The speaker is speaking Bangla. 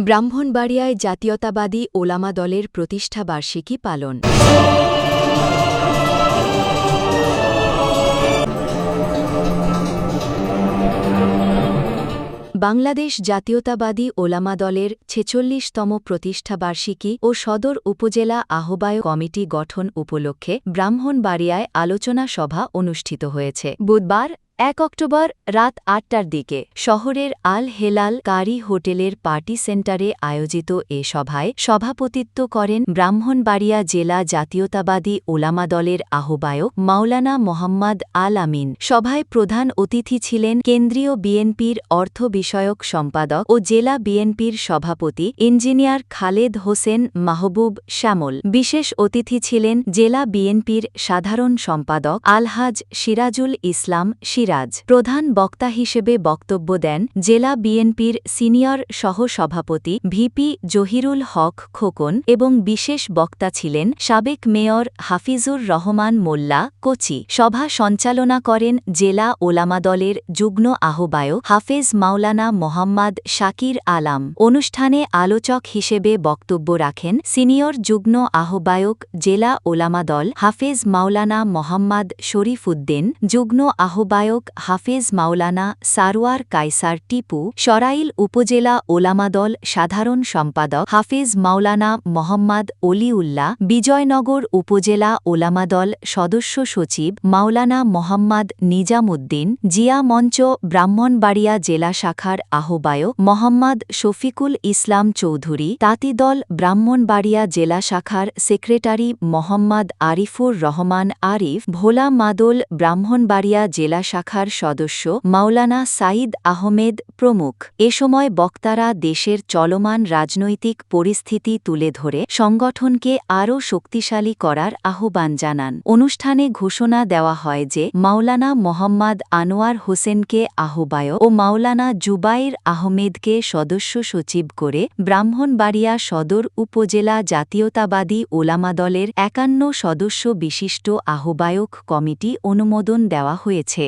ব্রাহ্মণবাড়িয়ায় জাতীয়তাবাদী ওলামা দলের প্রতিষ্ঠাবার্ষিকী পালন। বাংলাদেশ জাতীয়তাবাদী ওলামা দলের ৪৬তম প্রতিষ্ঠাবার্ষিকী ও সদর উপজেলা আহ্বায়ক কমিটি গঠন উপলক্ষে ব্রাহ্মণবাড়িয়ায় আলোচনা সভা অনুষ্ঠিত হয়েছে। বুধবার ১ অক্টোবর রাত ৮টার দিকে শহরের আল হেলাল কারি হোটেলের পার্টি সেন্টারে আয়োজিত এ সভায় সভাপতিত্ব করেন ব্রাহ্মণবাড়িয়া জেলা জাতীয়তাবাদী ওলামা দলের আহ্বায়ক মাওলানা মোহাম্মদ আল আমিন। সভায় প্রধান অতিথি ছিলেন কেন্দ্রীয় বিএনপির অর্থ বিষয়ক সম্পাদক ও জেলা বিএনপির সভাপতি ইঞ্জিনিয়ার খালেদ হোসেন মাহবুব শ্যামল। বিশেষ অতিথি ছিলেন জেলা বিএনপির সাধারণ সম্পাদক আলহাজ সিরাজুল ইসলাম সিরাজ। প্রধান বক্তা হিসেবে বক্তব্য দেন জেলা বিএনপির সিনিয়র সহ-সভাপতি ভিপি জহিরুল হক খোকন এবং বিশেষ বক্তা ছিলেন সাবেক মেয়র হাফিজুর রহমান মোল্লা কোচি। সভা সঞ্চালনা করেন জেলা ওলামা দলের যুগ্ম আহ্বায়ক হাফেজ মাওলানা মোহাম্মদ শাকির আলাম। অনুষ্ঠানে আলোচক হিসেবে বক্তব্য রাখেন সিনিয়র যুগ্ম আহ্বায়ক জেলা ওলামা দল হাফেজ মাওলানা মোহাম্মদ শরীফ উদ্দিন, যুগ্ম আহ্বায়ক হাফেজ মাওলানা সারওয়ার কায়সার টিপু, সরাইল উপজেলা ওলামা দল সাধারণ সম্পাদক হাফেজ মাওলানা মোহাম্মদ অলিউল্লাহ, বিজয়নগর উপজেলা ওলামা দল সদস্য সচিব মাওলানা মোহাম্মদ নিজামুদ্দিন, জিয়া মঞ্চ ব্রাহ্মণবাড়িয়া জেলা শাখার আহ্বায়ক মোহাম্মদ শফিকুল ইসলাম চৌধুরী, তাঁতিদল ব্রাহ্মণবাড়িয়া জেলা শাখার সেক্রেটারি মোহাম্মদ আরিফুর রহমান আরিফ, ভোলা মাদল ব্রাহ্মণবাড়িয়া জেলা শাখার সদস্য মাওলানা সাঈদ আহমেদ প্রমুখ। এ সময় বক্তারা দেশের চলমান রাজনৈতিক পরিস্থিতি তুলে ধরে সংগঠনকে আরও শক্তিশালী করার আহ্বান জানান। অনুষ্ঠানে ঘোষণা দেওয়া হয় যে মাওলানা মোহাম্মদ আনোয়ার হোসেনকে আহ্বায়ক ও মাওলানা জুবাইর আহমেদকে সদস্য সচিব করে ব্রাহ্মণবাড়িয়া সদর উপজেলা জাতীয়তাবাদী ওলামা দলের ৫১ সদস্য বিশিষ্ট আহ্বায়ক কমিটি অনুমোদন দেওয়া হয়েছে।